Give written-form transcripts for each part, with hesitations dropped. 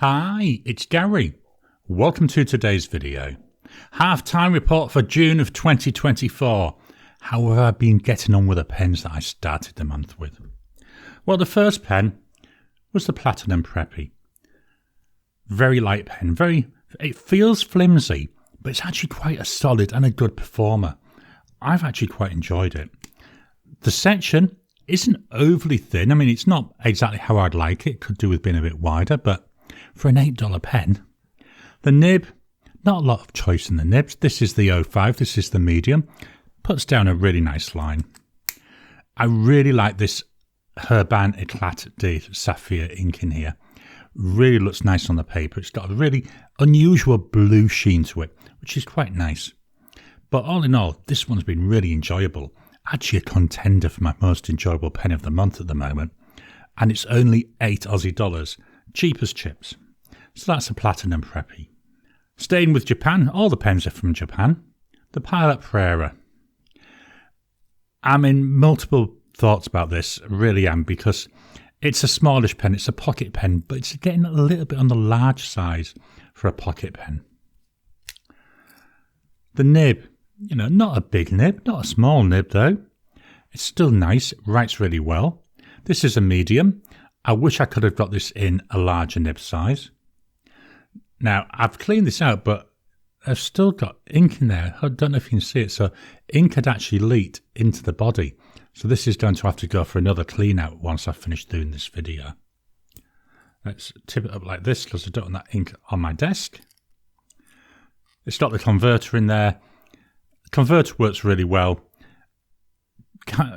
Hi, it's Gary. Welcome to today's video. Half-time report for June of 2024. How have I been getting on with the pens that I started the month with? Well, the first pen was the Platinum Preppy. Very light pen. It feels flimsy, but it's actually quite a solid and a good performer. I've actually quite enjoyed it. The section isn't overly thin. I mean, it's not exactly how I'd like it. Could do with being a bit wider, but for an $8 pen. The nib, not a lot of choice in the nibs. This is the 05, this is the medium. Puts down a really nice line. I really like this Herbin Éclat de Saphir ink in here. Really looks nice on the paper. It's got a really unusual blue sheen to it, which is quite nice. But all in all, this one's been really enjoyable. Actually a contender for my most enjoyable pen of the month at the moment. And it's only $8 Aussie, cheap as chips. So that's a Platinum Preppy. Staying with Japan, all the pens are from Japan. The Pilot Prera. I'm in multiple thoughts about this, really am, because it's a smallish pen, it's a pocket pen, but it's getting a little bit on the large size for a pocket pen. The nib, not a big nib, not a small nib though. It's still nice, it writes really well. This is a medium. I wish I could have got this in a larger nib size. Now, I've cleaned this out, but I've still got ink in there. I don't know if you can see it. So ink had actually leaked into the body. So this is going to have to go for another clean out once I've finished doing this video. Let's tip it up like this because I don't want that ink on my desk. It's got the converter in there. The converter works really well.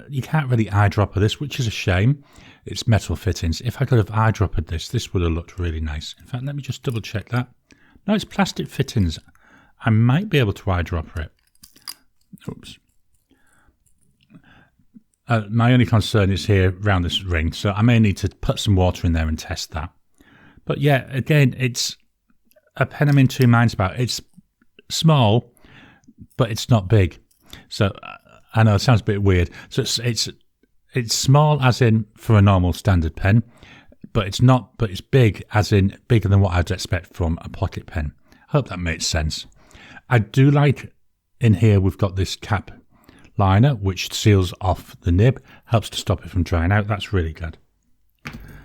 You can't really eyedropper this, which is a shame. It's metal fittings. If I could have eyedroppered this would have looked really nice. In fact, let me just double check that. No, it's plastic fittings. I might be able to eyedropper it. Oops. My only concern is here around this ring, so I may need to put some water in there and test that. But yeah, again, it's a pen I'm in two minds about. It's small, but it's not big. So I know it sounds a bit weird. So it's small as in for a normal standard pen, but it's big as in bigger than what I'd expect from a pocket pen. I hope that makes sense. I do like in here we've got this cap liner which seals off the nib, helps to stop it from drying out. That's really good.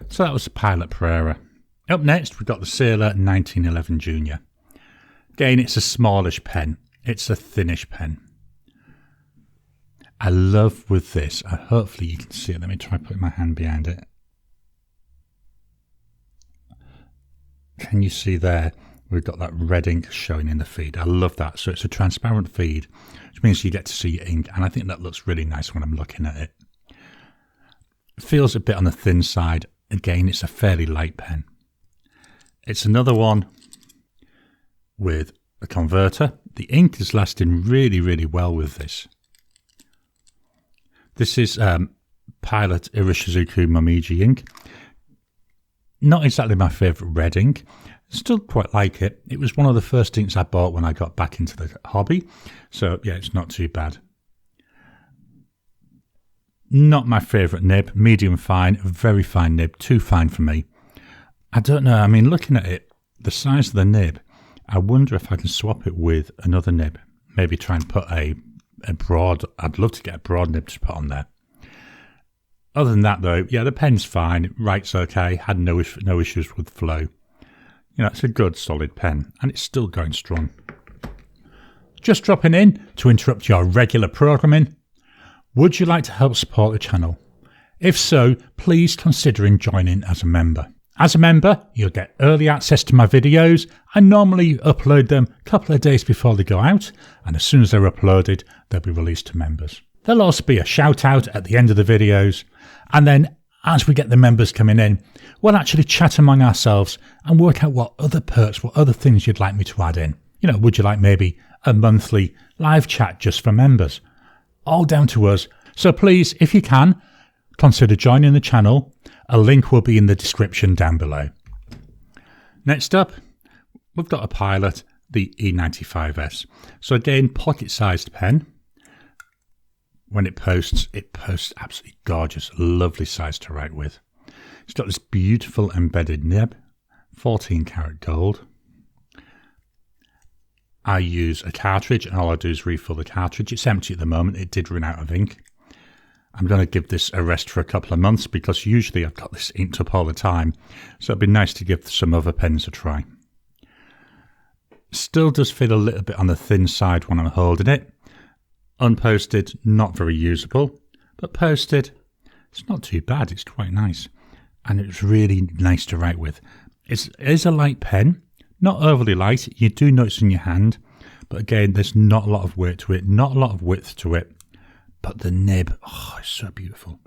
So that was the Pilot Prera. Up next we've got the Sailor 1911 Junior. Again, it's a smallish pen. It's a thinnish pen. I love with this, hopefully you can see it. Let me try putting my hand behind it. Can you see there? We've got that red ink showing in the feed. I love that. So it's a transparent feed, which means you get to see ink. And I think that looks really nice when I'm looking at it. It feels a bit on the thin side. Again, it's a fairly light pen. It's another one with a converter. The ink is lasting really, really well with this. This is Pilot Iroshizuku Momiji ink. Not exactly my favourite red ink. Still quite like it. It was one of the first inks I bought when I got back into the hobby. So yeah, it's not too bad. Not my favourite nib. Medium fine. Very fine nib. Too fine for me. I don't know. I mean, looking at it, the size of the nib, I wonder if I can swap it with another nib. Maybe try and put a broad, I'd love to get a broad nib to put on there. Other than that though, yeah, the pen's fine, it writes okay, had no issues with flow. It's a good solid pen and it's still going strong. Just dropping in to interrupt your regular programming. Would you like to help support the channel? If so, please consider joining as a member. As a member, you'll get early access to my videos. I normally upload them a couple of days before they go out, and as soon as they're uploaded, they'll be released to members. There'll also be a shout out at the end of the videos, and then as we get the members coming in, we'll actually chat among ourselves and work out what other perks, what other things you'd like me to add in. Would you like maybe a monthly live chat just for members? All down to us. So please, if you can, consider joining the channel. A link will be in the description down below. Next up, we've got a Pilot, the E95S. So again, pocket-sized pen. When it posts absolutely gorgeous, lovely size to write with. It's got this beautiful embedded nib, 14 karat gold. I use a cartridge, and all I do is refill the cartridge. It's empty at the moment. It did run out of ink. I'm going to give this a rest for a couple of months because usually I've got this inked up all the time. So it'd be nice to give some other pens a try. Still does feel a little bit on the thin side when I'm holding it. Unposted, not very usable. But posted, it's not too bad. It's quite nice. And it's really nice to write with. It is a light pen. Not overly light. You do know it's in your hand. But again, there's not a lot of weight to it. Not a lot of width to it. But the nib, oh, it's so beautiful.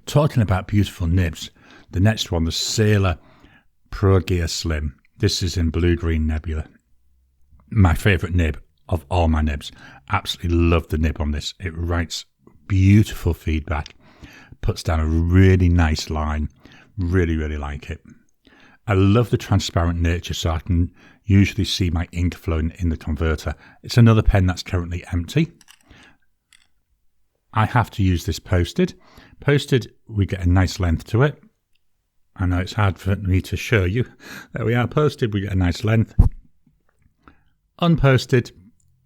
Talking about beautiful nibs, the next one, the Sailor ProGear Slim. This is in blue-green nebula. My favourite nib of all my nibs. Absolutely love the nib on this. It writes beautiful feedback. Puts down a really nice line. Really, really like it. I love the transparent nature, so I can usually see my ink flowing in the converter. It's another pen that's currently empty. I have to use this posted. Posted, we get a nice length to it. I know it's hard for me to show you. There we are, posted, we get a nice length. Unposted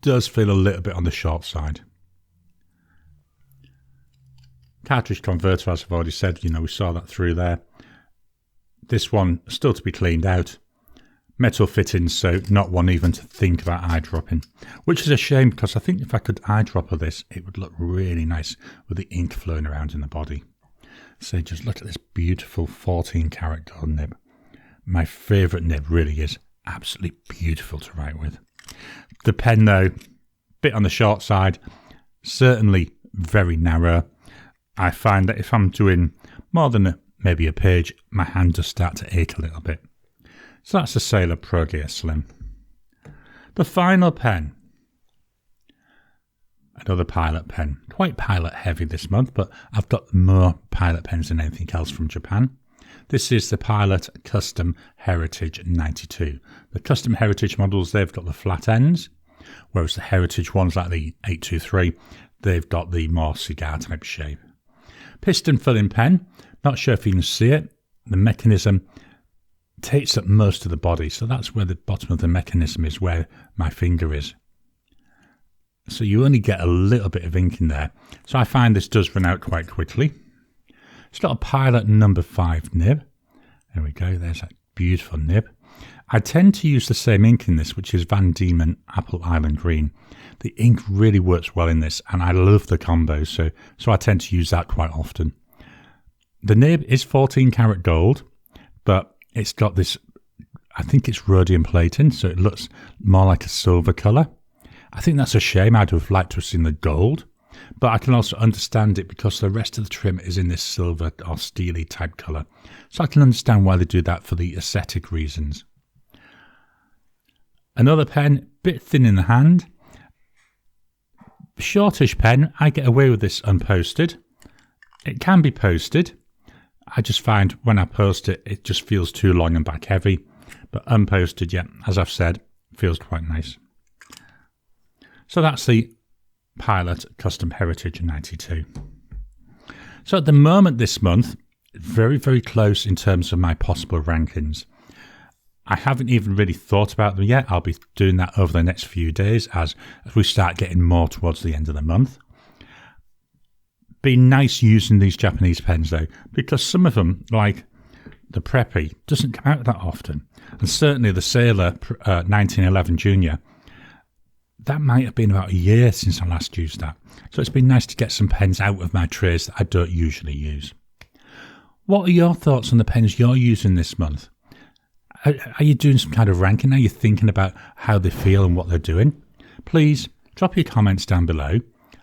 does feel a little bit on the short side. Cartridge converter, as I've already said, we saw that through there. This one still to be cleaned out. Metal fittings, so not one even to think about eyedropping. Which is a shame because I think if I could eyedropper this, it would look really nice with the ink flowing around in the body. So just look at this beautiful 14 karat gold nib. My favourite nib really is. Absolutely beautiful to write with. The pen though, bit on the short side. Certainly very narrow. I find that if I'm doing more than maybe a page, my hand does start to ache a little bit. So that's the Sailor ProGear Slim. The final pen. Another Pilot pen. Quite Pilot heavy this month, but I've got more Pilot pens than anything else from Japan. This is the Pilot Custom Heritage 92. The Custom Heritage models, they've got the flat ends, whereas the Heritage ones like the 823, they've got the more cigar type shape. Piston filling pen. Not sure if you can see it. The mechanism takes up most of the body, so that's where the bottom of the mechanism is, where my finger is. So you only get a little bit of ink in there. So I find this does run out quite quickly. It's got a Pilot number 5 nib. There we go, there's that beautiful nib. I tend to use the same ink in this, which is Van Dieman Apple Island Green. The ink really works well in this, and I love the combo, so I tend to use that quite often. The nib is 14 karat gold, but it's got this, I think it's rhodium plating, so it looks more like a silver colour. I think that's a shame. I'd have liked to have seen the gold, but I can also understand it because the rest of the trim is in this silver or steely type colour. So I can understand why they do that for the aesthetic reasons. Another pen, bit thin in the hand. Shortish pen, I get away with this unposted. It can be posted. I just find when I post it, it just feels too long and back heavy. But unposted, yeah, as I've said, feels quite nice. So that's the Pilot Custom Heritage 92. So at the moment this month, very, very close in terms of my possible rankings. I haven't even really thought about them yet. I'll be doing that over the next few days as we start getting more towards the end of the month. Be nice using these Japanese pens though, because some of them, like the Preppy, doesn't come out that often. And certainly the Sailor 1911 Junior, that might have been about a year since I last used that. So it's been nice to get some pens out of my trays that I don't usually use. What are your thoughts on the pens you're using this month? Are you doing some kind of ranking? Are you thinking about how they feel and what they're doing? Please drop your comments down below.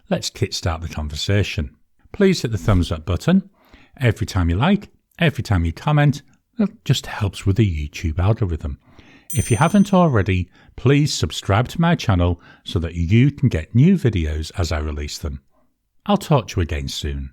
Let's kickstart the conversation. Please hit the thumbs up button. Every time you like, every time you comment, it just helps with the YouTube algorithm. If you haven't already, please subscribe to my channel so that you can get new videos as I release them. I'll talk to you again soon.